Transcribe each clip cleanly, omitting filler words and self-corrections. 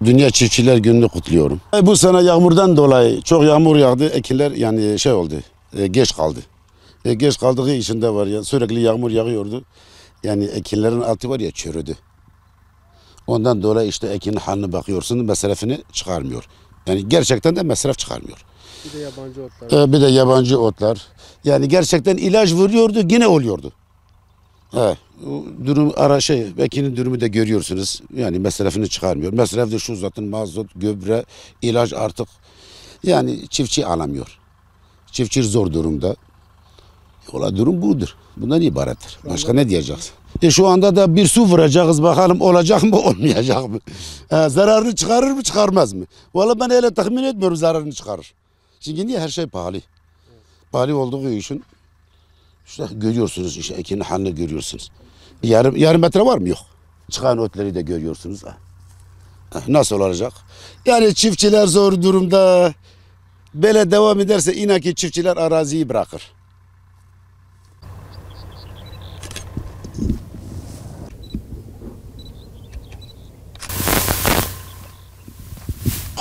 Dünya Çiftçiler Günü'nü kutluyorum. Bu sene yağmurdan dolayı çok yağmur yağdı. Ekinler yani şey oldu. Geç kaldı. Geç kaldığı için de var ya sürekli yağmur yağıyordu. Yani ekinlerin altı var ya çürüdü. Ondan dolayı işte ekinin haline bakıyorsun mesrafını çıkarmıyor. Yani gerçekten de mesraf çıkarmıyor. Bir de yabancı otlar. Bir de yabancı otlar. Yani gerçekten ilaç vuruyordu yine oluyordu. Durum ekinin durumu da görüyorsunuz. Yani mesrafını çıkarmıyor. Mesraf da şu zaten mazot, gübre, ilaç artık yani çiftçi alamıyor. Çiftçi zor durumda. Ola durum budur. Bundan ibarettir. Başka ne diyeceğiz? Şu anda da bir su vuracağız bakalım olacak mı olmayacak mı? Zararını çıkarır mı çıkarmaz mı? Vallahi ben öyle tahmin etmiyorum zararını çıkarır. Çünkü niye her şey pahalı? Pahalı olduğu için işte görüyorsunuz işte ekinin halini görüyorsunuz. Yarım metre var mı? Yok. Çıkan otları da görüyorsunuz. Nasıl olacak? Yani çiftçiler zor durumda. Böyle devam ederse inan ki çiftçiler araziyi bırakır.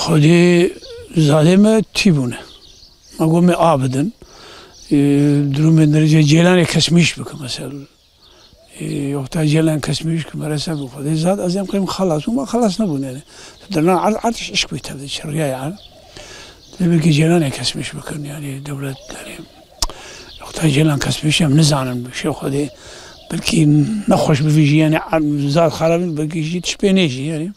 خودی زادم تیبونه مگو می آبدن دروم درجه جیلان کشمیش بکن مثلا یوقتا جیلان کشمیش که مرسه بخواد زاد از این قیم خلاص و ما خلاص نبونه يعني درنا عرض إيش كويت هذا الشريعة يعني تبي كي جيلان كسميش بكن يعني دولة يعني وقتها جيلان كسميش هم نزعن بشيء خدي بلكي نخش بفيجي يعني زاد خراب بلكي جيت شبينيجي يعني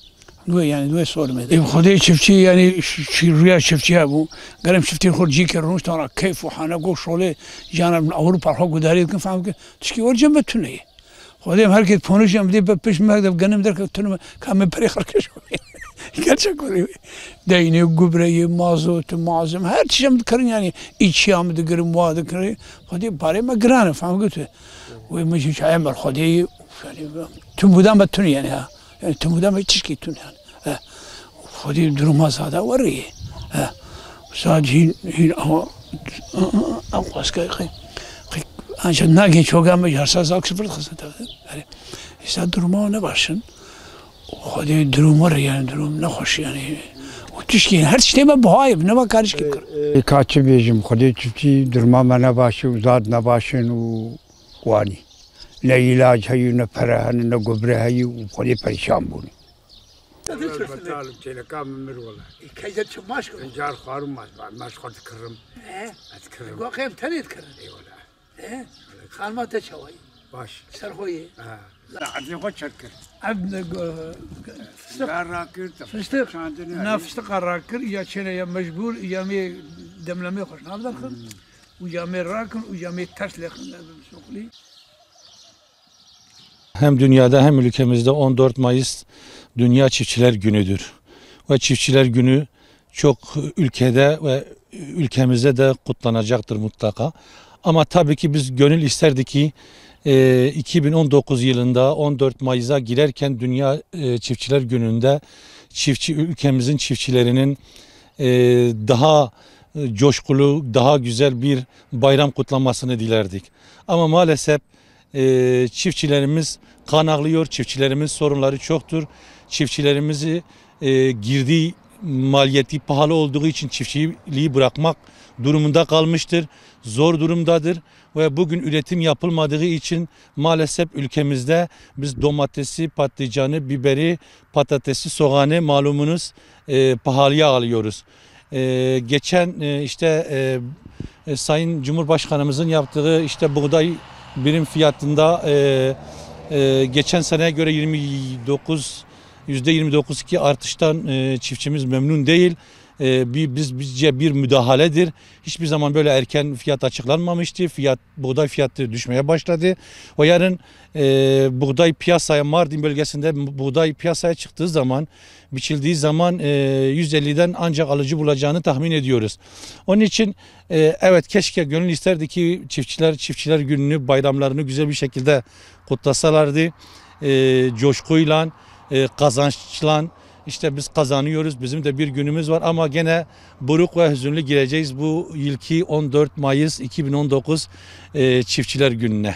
دوی سوال میده. خدای چفتی یعنی رویا چفتی ابو گرم چفتی خود جی کرنوش تارا کیف و حالا گو شغله جانا من اروپا خو گداری کن فهم که تشکی ور جنب تونه. خدای هر کی پونش هم دی بپیش مگدب گنم در که تونه کام پری خرکش کنی. gerçek oluyor. Değne, gübreyi, mazot, malzeme her şeyim kırın yani içiyamı da kırın, muadı kırın. Hadi parayı mı kırın, faham götür. Ve mecbur çayım var, hadi yani tüm budan batın yani ha. Yani tüm budan hiç kitun yani. Hadi duruma zada var ya. Sadece ama başka ancak ne ki çok ama yarsaz aksıfır kısıtlı. Yani işte duruma ne başın. Hadi durum var yani durum ne hoş yani. O tişkin her şeyime bahayım ne bakarış ki. Kaçı bejim hadi çiftçi duruma ne başı uzad ne başın o vani. Ne ilaç hayı ne para ne gübre hayı hadi perişan bunu. Batalım çelekam ömür valla. Kayda çıkmaz ki. Jar kharım maş kart kırım. Kırım. Bakayım tanıt kırım. Eyvallah. Kalma da çavay. Baş. Serhoyi. Adli ko çerker. Abne Rakır. fıstık. Fıstık rakır ya çene ya mecbur ya mi demleme hoş. Ne yapalım? Ucame rakır, ucame ters lekın lazım. Hem dünyada hem ülkemizde 14 Mayıs Dünya Çiftçiler Günü'dür. Ve Çiftçiler Günü çok ülkede ve ülkemizde de kutlanacaktır mutlaka. Ama tabii ki biz gönül isterdik ki 2019 yılında 14 Mayıs'a girerken Dünya Çiftçiler Günü'nde ülkemizin çiftçilerinin daha coşkulu, daha güzel bir bayram kutlamasını dilerdik. Ama maalesef çiftçilerimiz kan ağlıyor, çiftçilerimiz sorunları çoktur. Çiftçilerimizi girdiği maliyeti pahalı olduğu için çiftçiliği bırakmak durumunda kalmıştır. Zor durumdadır ve bugün üretim yapılmadığı için maalesef ülkemizde biz domatesi, patlıcanı, biberi, patatesi, soğanı malumunuz pahalıya alıyoruz. Geçen Sayın Cumhurbaşkanımızın yaptığı buğday birim fiyatında geçen seneye göre %29 artıştan çiftçimiz memnun değil. Bizce bir müdahaledir. Hiçbir zaman böyle erken fiyat açıklanmamıştı. Buğday fiyatı düşmeye başladı. O yarın buğday piyasaya Mardin bölgesinde buğday piyasaya çıktığı zaman biçildiği zaman 150'den ancak alıcı bulacağını tahmin ediyoruz. Onun için evet keşke gönül isterdi ki çiftçiler gününü bayramlarını güzel bir şekilde kutlasalardı. Coşkuyla, kazançla biz kazanıyoruz. Bizim de bir günümüz var ama gene buruk ve hüzünlü gireceğiz bu yılki 14 Mayıs 2019 Çiftçiler Günü'ne.